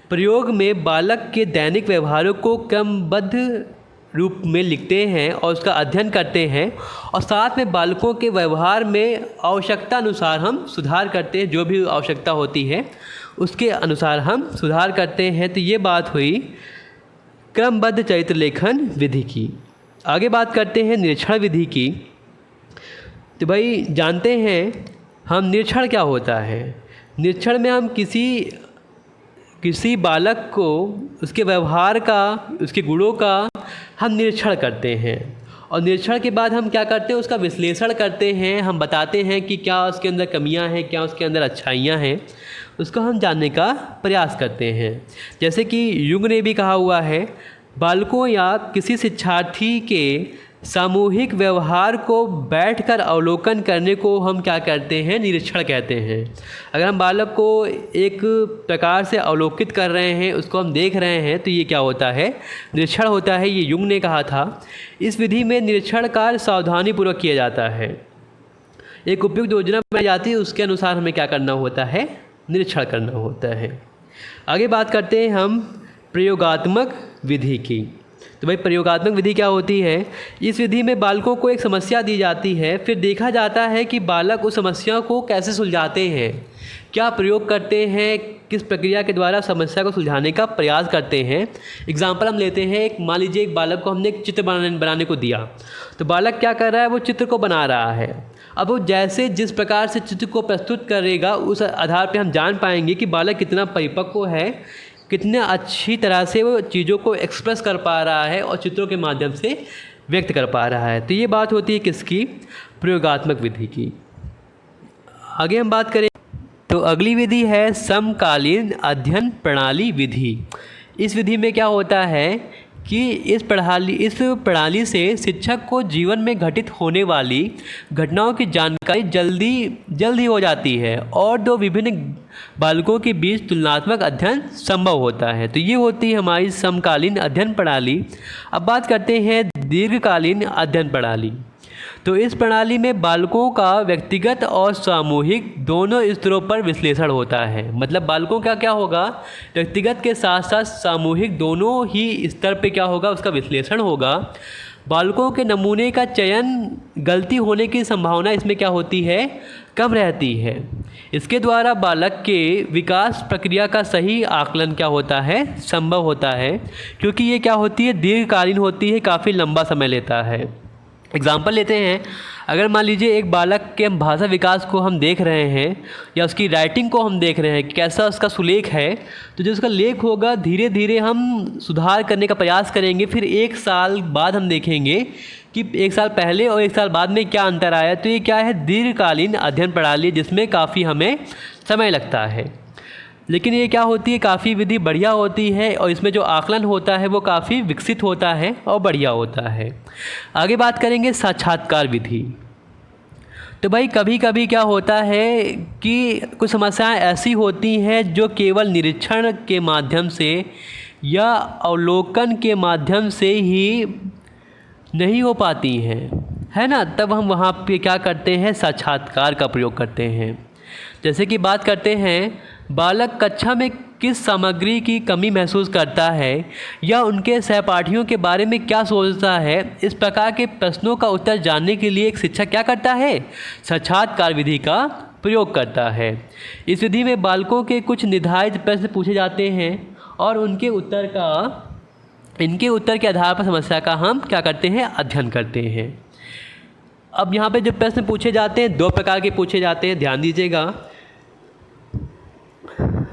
प्रयोग में बालक के दैनिक व्यवहारों को क्रमबद्ध रूप में लिखते हैं और उसका अध्ययन करते हैं और साथ में बालकों के व्यवहार में आवश्यकता अनुसार हम सुधार करते हैं। जो भी आवश्यकता होती है उसके अनुसार हम सुधार करते हैं। तो ये बात हुई क्रमबद्ध चरित्र लेखन विधि की। आगे बात करते हैं निरीक्षण विधि की। तो भाई जानते हैं हम निरीक्षण क्या होता है। निरीक्षण में हम किसी बालक को उसके व्यवहार का, उसके गुणों का हम निरीक्षण करते हैं और निरीक्षण के बाद हम क्या करते हैं, उसका विश्लेषण करते हैं। हम बताते हैं कि क्या उसके अंदर कमियां हैं, क्या उसके अंदर अच्छाइयां हैं, उसको हम जानने का प्रयास करते हैं। जैसे कि युंग ने भी कहा हुआ है, बालकों या किसी शिक्षार्थी के सामूहिक व्यवहार को बैठकर अवलोकन करने को हम क्या कहते हैं, निरीक्षण कहते हैं। अगर हम बालक को एक प्रकार से अवलोकित कर रहे हैं, उसको हम देख रहे हैं, तो ये क्या होता है, निरीक्षण होता है। ये युंग ने कहा था। इस विधि में निरीक्षण कार्य सावधानीपूर्वक किया जाता है। एक उपयुक्त योजना बनाई जाती है, उसके अनुसार हमें क्या करना होता है, निरीक्षण करना होता है। आगे बात करते हैं हम प्रयोगात्मक विधि की। तो भाई प्रयोगात्मक विधि क्या होती है। इस विधि में बालकों को एक समस्या दी जाती है, फिर देखा जाता है कि बालक उस समस्या को कैसे सुलझाते हैं, क्या प्रयोग करते हैं, किस प्रक्रिया के द्वारा समस्या को सुलझाने का प्रयास करते हैं। एग्जाम्पल हम लेते हैं, मान लीजिए एक बालक को हमने एक चित्र बनाने को दिया, तो बालक क्या कर रहा है, वो चित्र को बना रहा है। अब वो जैसे जिस प्रकार से चित्र को प्रस्तुत करेगा, उस आधार पर हम जान पाएंगे कि बालक कितना परिपक्व है, कितने अच्छी तरह से वो चीज़ों को एक्सप्रेस कर पा रहा है और चित्रों के माध्यम से व्यक्त कर पा रहा है। तो ये बात होती है किसकी, प्रयोगात्मक विधि की। आगे हम बात करें तो अगली विधि है समकालीन अध्ययन प्रणाली विधि। इस विधि में क्या होता है कि इस प्रणाली से शिक्षक को जीवन में घटित होने वाली घटनाओं की जानकारी जल्दी हो जाती है और दो विभिन्न बालकों के बीच तुलनात्मक अध्ययन संभव होता है। तो ये होती है हमारी समकालीन अध्ययन प्रणाली। अब बात करते हैं दीर्घकालीन अध्ययन प्रणाली। तो इस प्रणाली में बालकों का व्यक्तिगत और सामूहिक दोनों स्तरों पर विश्लेषण होता है। मतलब बालकों का क्या होगा, व्यक्तिगत के साथ साथ सामूहिक दोनों ही स्तर पे क्या होगा, उसका विश्लेषण होगा। बालकों के नमूने का चयन गलती होने की संभावना इसमें क्या होती है, कम रहती है। इसके द्वारा बालक के विकास प्रक्रिया का सही आकलन क्या होता है, संभव होता है, क्योंकि ये क्या होती है, दीर्घकालीन होती है, काफ़ी लंबा समय लेता है। एग्जाम्पल लेते हैं, अगर मान लीजिए एक बालक के भाषा विकास को हम देख रहे हैं या उसकी राइटिंग को हम देख रहे हैं कैसा उसका सुलेख है, तो जो उसका लेख होगा धीरे धीरे हम सुधार करने का प्रयास करेंगे। फिर 1 साल बाद हम देखेंगे कि 1 साल पहले और 1 साल बाद में क्या अंतर आया। तो ये क्या है, दीर्घकालीन अध्ययन प्रणाली, जिसमें काफ़ी हमें समय लगता है। लेकिन ये क्या होती है, काफ़ी विधि बढ़िया होती है और इसमें जो आकलन होता है वो काफ़ी विकसित होता है और बढ़िया होता है। आगे बात करेंगे साक्षात्कार विधि। तो भाई कभी कभी क्या होता है कि कुछ समस्याएं ऐसी होती हैं जो केवल निरीक्षण के माध्यम से या अवलोकन के माध्यम से ही नहीं हो पाती हैं, है ना। तब हम वहाँ पे क्या करते हैं, साक्षात्कार का प्रयोग करते हैं। जैसे कि बात करते हैं, बालक कक्षा में किस सामग्री की कमी महसूस करता है या उनके सहपाठियों के बारे में क्या सोचता है, इस प्रकार के प्रश्नों का उत्तर जानने के लिए एक शिक्षक क्या करता है, साक्षात्कार विधि का प्रयोग करता है। इस विधि में बालकों के कुछ निर्धारित प्रश्न पूछे जाते हैं और इनके उत्तर के आधार पर समस्या का हम क्या करते हैं, अध्ययन करते हैं। अब यहाँ पे जो प्रश्न पूछे जाते हैं 2 प्रकार के पूछे जाते हैं, ध्यान दीजिएगा।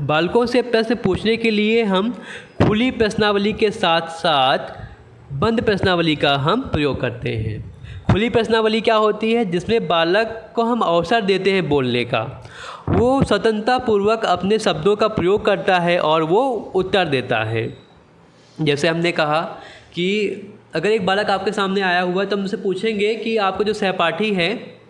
बालकों से प्रश्न पूछने के लिए हम खुली प्रश्नावली के साथ साथ बंद प्रश्नावली का हम प्रयोग करते हैं। खुली प्रश्नावली क्या होती है, जिसमें बालक को हम अवसर देते हैं बोलने का, वो स्वतंत्रतापूर्वक अपने शब्दों का प्रयोग करता है और वो उत्तर देता है। जैसे हमने कहा कि अगर एक बालक आपके सामने आया हुआ है तो हम उनसे पूछेंगे कि आपको जो सहपाठी है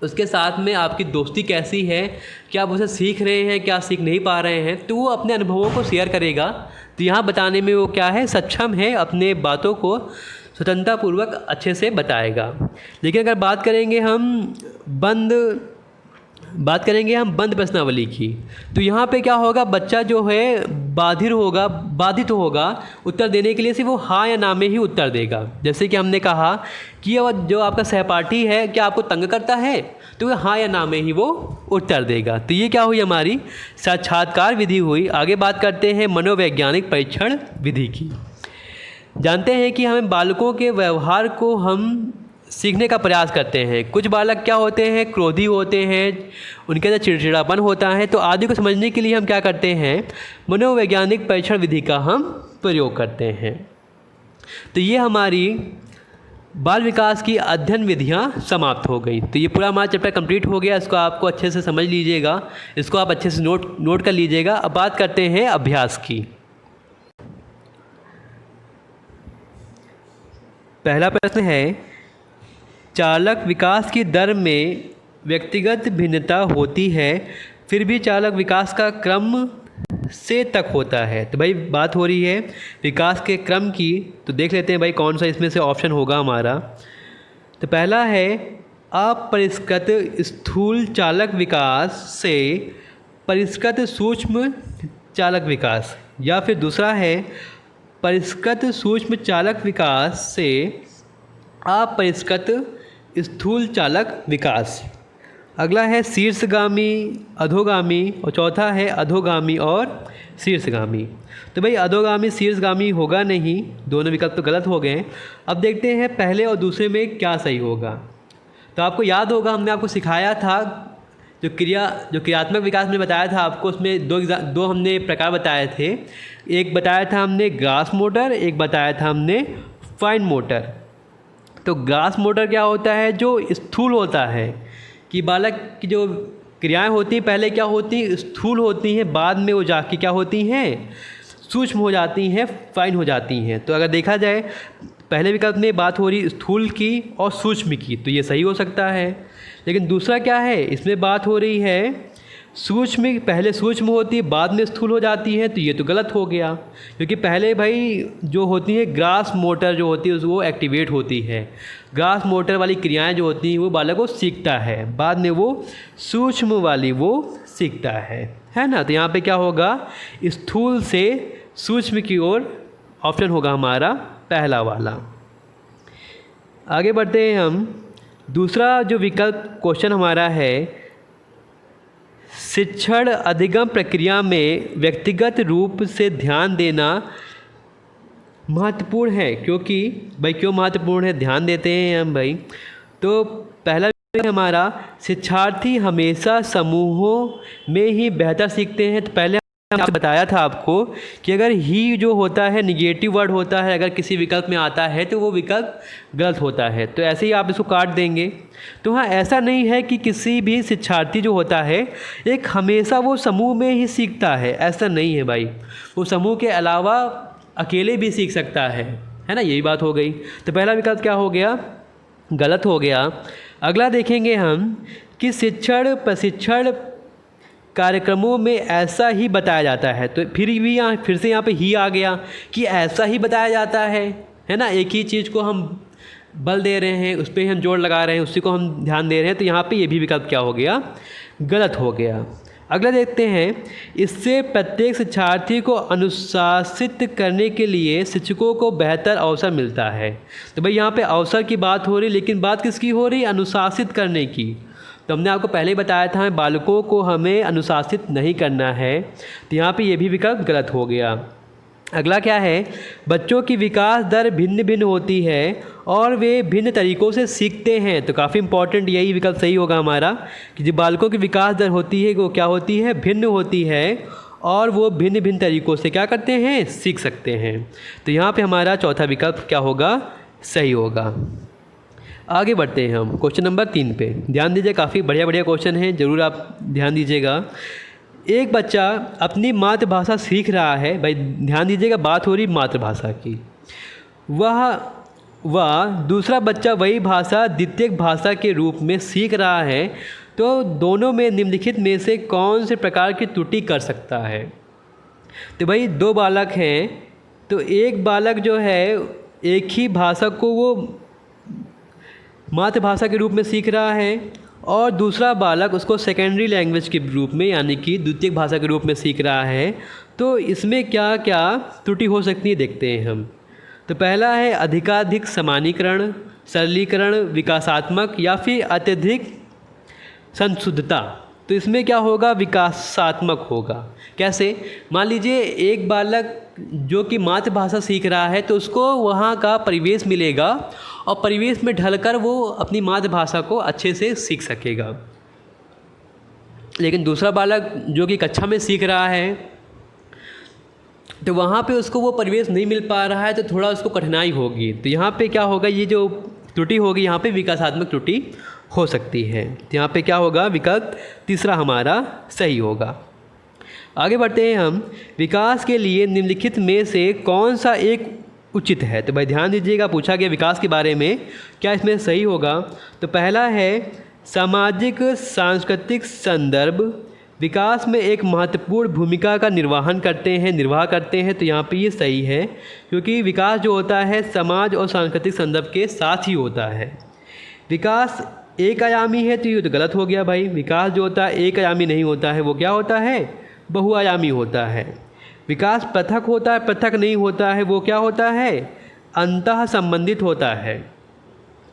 उसके साथ में आपकी दोस्ती कैसी है, क्या आप उसे सीख रहे हैं, क्या सीख नहीं पा रहे हैं, तो वो अपने अनुभवों को शेयर करेगा। तो यहाँ बताने में वो क्या है, सक्षम है, अपने बातों को स्वतंत्रतापूर्वक अच्छे से बताएगा। लेकिन अगर बात करेंगे हम बंद प्रश्नावली की, तो यहाँ पे क्या होगा, बच्चा जो है बाधित होगा उत्तर देने के लिए, सिर्फ वो हाँ या ना में ही उत्तर देगा। जैसे कि हमने कहा कि जो आपका सहपाठी है क्या आपको तंग करता है, तो वो हाँ या ना में ही वो उत्तर देगा। तो ये क्या हुई, हमारी साक्षात्कार विधि हुई। आगे बात करते हैं मनोवैज्ञानिक परीक्षण विधि की। जानते हैं कि हमें बालकों के व्यवहार को हम सीखने का प्रयास करते हैं। कुछ बालक क्या होते हैं, क्रोधी होते हैं, उनके अंदर चिड़चिड़ापन होता है। तो आदि को समझने के लिए हम क्या करते हैं, मनोवैज्ञानिक परीक्षण विधि का हम प्रयोग करते हैं। तो ये हमारी बाल विकास की अध्ययन विधियाँ समाप्त हो गई। तो ये पूरा हमारा चैप्टर कंप्लीट हो गया। इसको आपको अच्छे से समझ लीजिएगा, इसको आप अच्छे से नोट कर लीजिएगा। अब बात करते हैं अभ्यास की। पहला प्रश्न है, चालक विकास की दर में व्यक्तिगत भिन्नता होती है, फिर भी चालक विकास का क्रम से तक होता है। तो भाई बात हो रही है विकास के क्रम की, तो देख लेते हैं भाई कौन सा इसमें से ऑप्शन होगा हमारा। तो पहला है अपरिष्कृत स्थूल चालक विकास से परिष्कृत सूक्ष्म चालक विकास, या फिर दूसरा है परिष्कृत सूक्ष्म चालक विकास से अपरिष्कृत स्थूल चालक विकास। अगला है शीर्षगामी, अधोगामी, और चौथा है अधोगामी और शीर्षगामी। तो भाई अधोगामी शीर्षगामी होगा नहीं, दोनों विकल्प तो गलत हो गए। अब देखते हैं पहले और दूसरे में क्या सही होगा। तो आपको याद होगा हमने आपको सिखाया था जो क्रियात्मक विकास में बताया था आपको, उसमें दो हमने प्रकार बताए थे। एक बताया था हमने ग्रास मोटर, एक बताया था हमने फाइन मोटर। तो ग्रास मोटर क्या होता है, जो स्थूल होता है, कि बालक की जो क्रियाएं होती हैं पहले क्या होती हैं, स्थूल होती हैं, बाद में वो जाके क्या होती हैं, सूक्ष्म हो जाती हैं, फाइन हो जाती हैं। तो अगर देखा जाए पहले विकल्प में बात हो रही स्थूल की और सूक्ष्म की, तो ये सही हो सकता है। लेकिन दूसरा क्या है, इसमें बात हो रही है सूक्ष्म, पहले सूक्ष्म होती है बाद में स्थूल हो जाती है, तो ये तो गलत हो गया। क्योंकि पहले भाई जो होती है ग्रास मोटर जो होती है वो एक्टिवेट होती है, ग्रास मोटर वाली क्रियाएं जो होती हैं वो बालक को सीखता है, बाद में वो सूक्ष्म वाली वो सीखता है ना। तो यहाँ पे क्या होगा, स्थूल से सूक्ष्म की ओर ऑप्शन होगा हमारा पहला वाला। आगे बढ़ते हैं हम। दूसरा जो विकल्प क्वेश्चन हमारा है, शिक्षण अधिगम प्रक्रिया में व्यक्तिगत रूप से ध्यान देना महत्वपूर्ण है, क्योंकि भाई क्यों महत्वपूर्ण है, ध्यान देते हैं हम भाई। तो पहला हमारा शिक्षार्थी हमेशा समूहों में ही बेहतर सीखते हैं। तो पहले मैंने बताया था आपको कि अगर ही जो होता है निगेटिव वर्ड होता है, अगर किसी विकल्प में आता है तो वो विकल्प गलत होता है, तो ऐसे ही आप इसको काट देंगे। तो हाँ, ऐसा नहीं है कि किसी भी शिक्षार्थी जो होता है एक हमेशा वो समूह में ही सीखता है, ऐसा नहीं है भाई। वो समूह के अलावा अकेले भी सीख सकता है ना, यही बात हो गई। तो पहला विकल्प क्या हो गया, गलत हो गया। अगला देखेंगे हम कि शिक्षण प्रशिक्षण कार्यक्रमों में ऐसा ही बताया जाता है। तो फिर से यहाँ पे ही आ गया कि ऐसा ही बताया जाता है ना। एक ही चीज़ को हम बल दे रहे हैं, उस पर हम जोड़ लगा रहे हैं, उसी को हम ध्यान दे रहे हैं, तो यहाँ पे ये भी विकल्प क्या हो गया, गलत हो गया। अगला देखते हैं, इससे प्रत्येक शिक्षार्थी को अनुशासित करने के लिए शिक्षकों को बेहतर अवसर मिलता है। तो भाई यहाँ पे अवसर की बात हो रही, लेकिन बात किसकी हो रही, अनुशासित करने की। तो हमने आपको पहले ही बताया था बालकों को हमें अनुशासित नहीं करना है, तो यहाँ पे ये भी विकल्प गलत हो गया। अगला क्या है, बच्चों की विकास दर भिन्न भिन्न होती है और वे भिन्न तरीक़ों से सीखते हैं। तो काफ़ी इंपॉर्टेंट यही विकल्प सही होगा हमारा कि जो बालकों की विकास दर होती है वो क्या होती है, भिन्न होती है और वो भिन्न भिन्न तरीक़ों से क्या करते हैं, सीख सकते हैं। तो यहाँ पे हमारा चौथा विकल्प क्या होगा, सही होगा। आगे बढ़ते हैं हम क्वेश्चन नंबर 3 पे। ध्यान दीजिए, काफ़ी बढ़िया बढ़िया क्वेश्चन हैं, ज़रूर आप ध्यान दीजिएगा। एक बच्चा अपनी मातृभाषा सीख रहा है, भाई ध्यान दीजिएगा बात हो रही मातृभाषा की। वह दूसरा बच्चा वही भाषा द्वितीयक भाषा के रूप में सीख रहा है, तो दोनों में निम्नलिखित में से कौन से प्रकार की त्रुटि कर सकता है। तो भाई दो बालक हैं, तो एक बालक जो है एक ही भाषा को वो मातृभाषा के रूप में सीख रहा है और दूसरा बालक उसको सेकेंडरी लैंग्वेज के रूप में यानी कि द्वितीयक भाषा के रूप में सीख रहा है। तो इसमें क्या क्या त्रुटि हो सकती है देखते हैं हम। तो पहला है अधिकाधिक समानीकरण, सरलीकरण, विकासात्मक या फिर अत्यधिक संशुद्धता। तो इसमें क्या होगा, विकासात्मक होगा। कैसे, मान लीजिए एक बालक जो कि मातृभाषा सीख रहा है तो उसको वहाँ का परिवेश मिलेगा और परिवेश में ढलकर वो अपनी मातृभाषा को अच्छे से सीख सकेगा। लेकिन दूसरा बालक जो कि कक्षा में सीख रहा है तो वहाँ पे उसको वो परिवेश नहीं मिल पा रहा है, तो थोड़ा उसको कठिनाई होगी। तो यहाँ पे क्या होगा, ये जो त्रुटि होगी यहाँ पे विकासात्मक त्रुटि हो सकती है। तो यहाँ पे क्या होगा, विकल्प तीसरा हमारा सही होगा। आगे बढ़ते हैं हम, विकास के लिए निम्नलिखित में से कौन सा एक उचित है। तो भाई ध्यान दीजिएगा, पूछा गया विकास के बारे में, क्या इसमें सही होगा। तो पहला है सामाजिक सांस्कृतिक संदर्भ विकास में एक महत्वपूर्ण भूमिका का निर्वाह करते हैं। तो यहाँ पे ये सही है, क्योंकि विकास जो होता है समाज और सांस्कृतिक संदर्भ के साथ ही होता है। विकास एक आयामी है, तो ये तो गलत हो गया भाई। विकास जो होता है एक आयामी नहीं होता है, वो क्या होता है, बहुआयामी होता है। विकास पृथक होता है, पृथक नहीं होता है, वो क्या होता है, अंतः संबंधित होता है।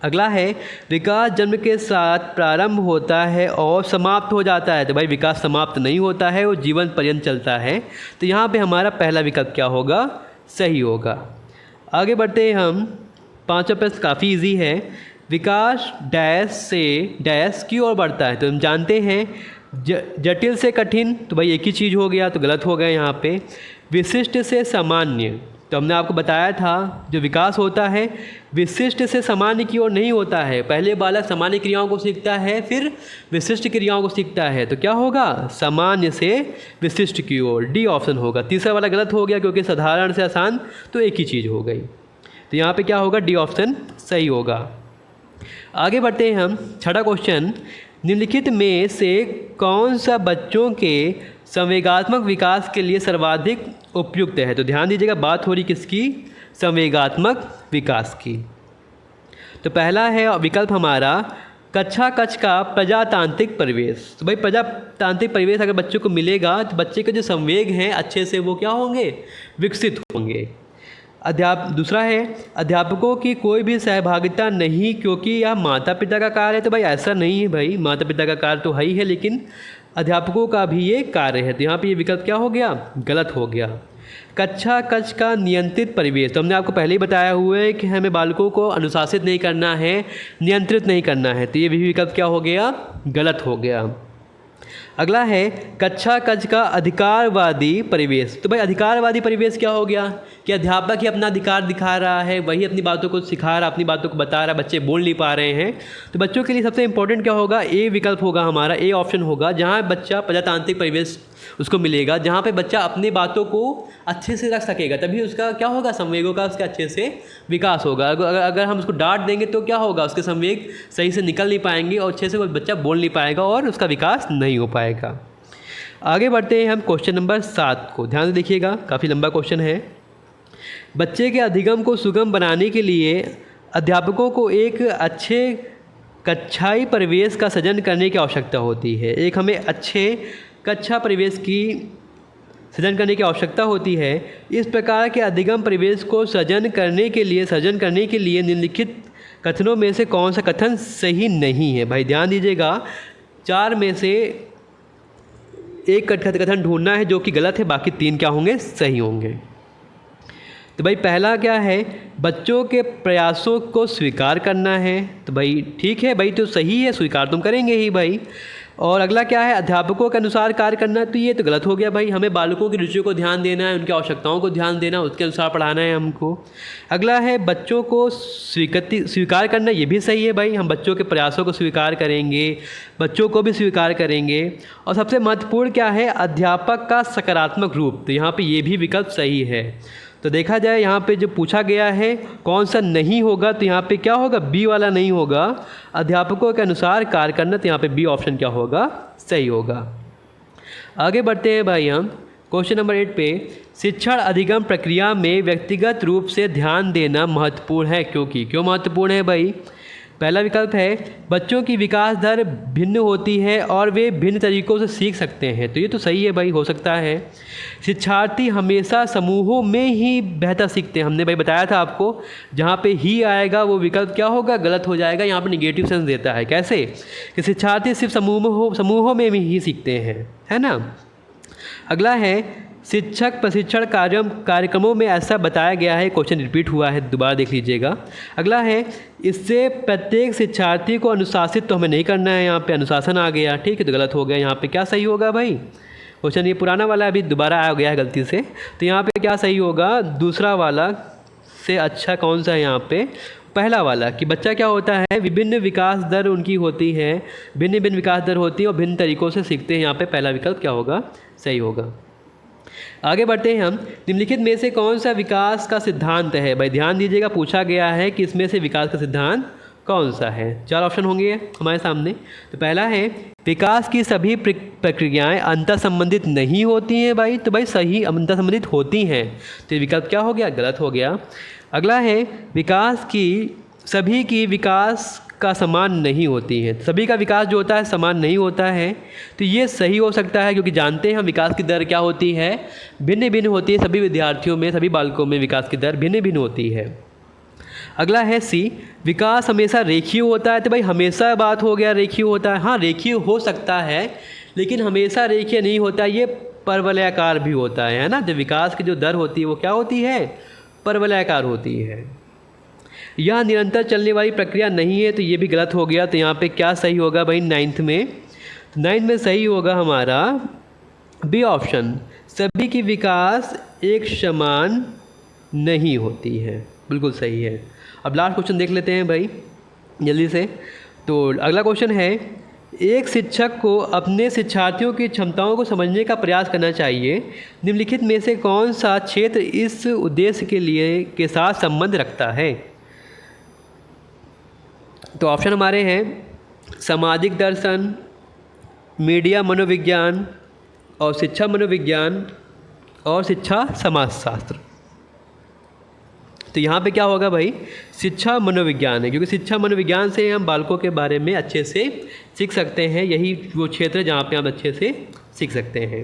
अगला है विकास जन्म के साथ प्रारंभ होता है और समाप्त हो जाता है। तो भाई विकास समाप्त नहीं होता है, वो जीवन पर्यंत चलता है। तो यहाँ पे हमारा पहला विकल्प क्या होगा, सही होगा। आगे बढ़ते हैं हम, पांचवा प्रश्न काफ़ी इजी है। विकास डैश से डैश की ओर बढ़ता है। तो हम जानते हैं जटिल से कठिन, तो भाई एक ही चीज़ हो गया, तो गलत हो गया यहाँ पे। विशिष्ट से सामान्य, तो हमने आपको बताया था जो विकास होता है विशिष्ट से सामान्य की ओर नहीं होता है। पहले बालक सामान्य क्रियाओं को सीखता है, फिर विशिष्ट क्रियाओं को सीखता है। तो क्या होगा? सामान्य से विशिष्ट की ओर, डी ऑप्शन होगा। तीसरा वाला गलत हो गया क्योंकि साधारण से आसान तो एक ही चीज़ हो गई। तो यहाँ पे क्या होगा? डी ऑप्शन सही होगा। आगे बढ़ते हैं हम। छठा क्वेश्चन, निम्नलिखित में से कौन सा बच्चों के संवेगात्मक विकास के लिए सर्वाधिक उपयुक्त है? तो ध्यान दीजिएगा, बात हो रही किसकी? संवेगात्मक विकास की। तो पहला है विकल्प हमारा कक्षा कक्ष का प्रजातांत्रिक परिवेश। तो भाई प्रजातांत्रिक परिवेश अगर बच्चों को मिलेगा तो बच्चे के जो संवेग हैं अच्छे से वो क्या होंगे? विकसित होंगे। दूसरा है अध्यापकों की कोई भी सहभागिता नहीं क्योंकि यह माता पिता का कार्य है। तो भाई ऐसा नहीं है भाई, माता पिता का कार्य तो है ही है, लेकिन अध्यापकों का भी ये कार्य है। तो यहाँ पे ये विकल्प क्या हो गया? गलत हो गया। कक्षा कक्ष का नियंत्रित परिवेश, तो हमने आपको पहले ही बताया हुआ है कि हमें बालकों को अनुशासित नहीं करना है, नियंत्रित नहीं करना है। तो ये भी विकल्प क्या हो गया? गलत हो गया। अगला है कक्षा कक्ष का अधिकारवादी परिवेश। तो भाई अधिकारवादी परिवेश क्या हो गया? कि अध्यापक ही अपना अधिकार दिखा रहा है, वही अपनी बातों को सिखा रहा, अपनी बातों को बता रहा है, बच्चे बोल नहीं पा रहे हैं। तो बच्चों के लिए सबसे इंपॉर्टेंट क्या होगा? ए विकल्प होगा हमारा, ए ऑप्शन होगा, जहाँ बच्चा प्रजातांत्रिक परिवेश उसको मिलेगा, जहाँ पे बच्चा अपनी बातों को अच्छे से रख सकेगा, तभी उसका क्या होगा? संवेगों का उसके अच्छे से विकास होगा। अगर हम उसको डांट देंगे तो क्या होगा? उसके संवेग सही से निकल नहीं पाएंगे और अच्छे से वो बच्चा बोल नहीं पाएगा और उसका विकास नहीं हो पाएगा। आगे बढ़ते हैं हम क्वेश्चन नंबर 7 को, ध्यान से देखिएगा, काफ़ी लंबा क्वेश्चन है। बच्चे के अधिगम को सुगम बनाने के लिए अध्यापकों को एक अच्छे कक्षाई परिवेश का सृजन करने की आवश्यकता होती है। एक हमें अच्छे कक्षा परिवेश की सृजन करने की आवश्यकता होती है। इस प्रकार के अधिगम परिवेश को सृजन करने के लिए निम्नलिखित कथनों में से कौन सा कथन सही नहीं है? भाई ध्यान दीजिएगा, 4 में से एक कथन ढूंढना है जो कि गलत है, बाकी 3 क्या होंगे? सही होंगे। तो भाई पहला क्या है? बच्चों के प्रयासों को स्वीकार करना है। तो भाई ठीक है भाई, तो सही है, स्वीकार तुम करेंगे ही भाई। और अगला क्या है? अध्यापकों के अनुसार कार्य करना। तो ये तो गलत हो गया भाई, हमें बालकों की रुचियों को ध्यान देना है, उनकी आवश्यकताओं को ध्यान देना, उसके अनुसार पढ़ाना है हमको। अगला है बच्चों को स्वीकार करना, ये भी सही है भाई, हम बच्चों के प्रयासों को स्वीकार करेंगे, बच्चों को भी स्वीकार करेंगे। और सबसे महत्वपूर्ण क्या है? अध्यापक का सकारात्मक रूप। तो यहाँ पर ये भी विकल्प सही है। तो देखा जाए यहाँ पे जो पूछा गया है कौन सा नहीं होगा, तो यहाँ पे क्या होगा? बी वाला नहीं होगा, अध्यापकों के अनुसार कार्य करना। तो यहाँ पे बी ऑप्शन क्या होगा? सही होगा। आगे बढ़ते हैं भाई हम क्वेश्चन नंबर 8 पे। शिक्षण अधिगम प्रक्रिया में व्यक्तिगत रूप से ध्यान देना महत्वपूर्ण है क्यों महत्वपूर्ण है भाई? पहला विकल्प है बच्चों की विकास दर भिन्न होती है और वे भिन्न तरीक़ों से सीख सकते हैं। तो ये तो सही है भाई, हो सकता है। शिक्षार्थी हमेशा समूहों में ही बेहतर सीखते हैं। हमने भाई बताया था आपको, जहाँ पे ही आएगा वो विकल्प क्या होगा? गलत हो जाएगा। यहाँ पर निगेटिव सेंस देता है। कैसे? कि शिक्षार्थी सिर्फ समूहों में ही सीखते हैं, है ना। अगला है शिक्षक प्रशिक्षण कार्यक्रमों में ऐसा बताया गया है। क्वेश्चन रिपीट हुआ है, दोबारा देख लीजिएगा। अगला है इससे प्रत्येक शिक्षार्थी को अनुशासित तो हमें नहीं करना है, यहाँ पे अनुशासन आ गया, ठीक है, तो गलत हो गया। यहाँ पे क्या सही होगा भाई? क्वेश्चन ये पुराना वाला अभी दोबारा आ गया है गलती से, तो यहाँ पे क्या सही होगा? दूसरा वाला से अच्छा कौन सा है यहाँ पे? पहला वाला, कि बच्चा क्या होता है? विभिन्न विकास दर उनकी होती है, भिन्न विकास दर होती है और भिन्न तरीक़ों से सीखते हैं। यहाँ पे पहला विकल्प क्या होगा? सही होगा। आगे बढ़ते हैं हम। निम्नलिखित में से कौन सा विकास का सिद्धांत है? भाई ध्यान दीजिएगा, पूछा गया है कि इसमें से विकास का सिद्धांत कौन सा है? 4 ऑप्शन होंगे हमारे सामने। तो पहला है विकास की सभी प्रक्रियाएं अंतर संबंधित नहीं होती हैं भाई। तो भाई सही, अंतर संबंधित होती हैं। तो ये विकल्प क्या हो गया? गलत हो गया। अगला है विकास की सभी की विकास का समान नहीं होती है। सभी का विकास जो होता है समान नहीं होता है। तो ये सही हो सकता है, क्योंकि जानते हैं हम विकास की दर क्या होती है? भिन्न भिन्न होती है। सभी विद्यार्थियों में, सभी बालकों में विकास की दर भिन्न भिन्न होती है। अगला है सी, विकास हमेशा रेखीय होता है। तो भाई हमेशा बात हो गया रेखीय होता है। हाँ, रेखीय हो सकता है, लेकिन हमेशा रेखीय नहीं होता, ये परवलयाकार भी होता है ना। जो विकास की जो दर होती है वो क्या होती है? परवलयाकार होती है। यह निरंतर चलने वाली प्रक्रिया नहीं है। तो ये भी गलत हो गया। तो यहाँ पे क्या सही होगा भाई? 9th में? 9th में सही होगा हमारा बी ऑप्शन, सभी की विकास एक समान नहीं होती है। बिल्कुल सही है। अब लास्ट क्वेश्चन देख लेते हैं भाई जल्दी से। तो अगला क्वेश्चन है, एक शिक्षक को अपने शिक्षार्थियों की क्षमताओं को समझने का प्रयास करना चाहिए। निम्नलिखित में से कौन सा क्षेत्र इस उद्देश्य के साथ संबंध रखता है? तो ऑप्शन हमारे हैं सामाजिक दर्शन, मीडिया मनोविज्ञान और शिक्षा मनोविज्ञान और शिक्षा समाजशास्त्र। तो यहाँ पे क्या होगा भाई, शिक्षा मनोविज्ञान है, क्योंकि शिक्षा मनोविज्ञान से हम बालकों के बारे में अच्छे से सीख सकते हैं। यही वो क्षेत्र है जहाँ पे हम अच्छे से सीख सकते हैं।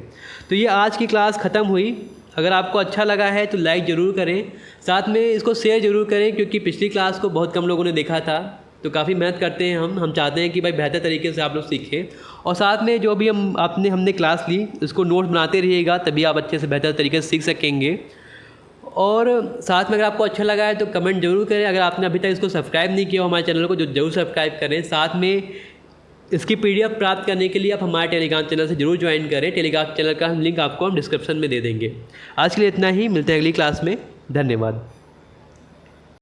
तो ये आज की क्लास ख़त्म हुई। अगर आपको अच्छा लगा है तो लाइक ज़रूर करें, साथ में इसको शेयर ज़रूर करें, क्योंकि पिछली क्लास को बहुत कम लोगों ने देखा था। तो काफ़ी मेहनत करते हैं हम चाहते हैं कि भाई बेहतर तरीके से आप लोग सीखें, और साथ में जो भी हमने क्लास ली उसको नोट्स बनाते रहिएगा, तभी आप अच्छे से बेहतर तरीके से सीख सकेंगे। और साथ में अगर आपको अच्छा लगा है तो कमेंट जरूर करें। अगर आपने अभी तक इसको सब्सक्राइब नहीं किया हो हमारे चैनल को, जो जरूर सब्सक्राइब करें। साथ में इसकी PDF प्राप्त करने के लिए आप हमारे टेलीग्राम चैनल से जरूर ज्वाइन करें। टेलीग्राम चैनल का लिंक आपको हम डिस्क्रिप्शन में दे देंगे। आज के लिए इतना ही, मिलते हैं अगली क्लास में। धन्यवाद।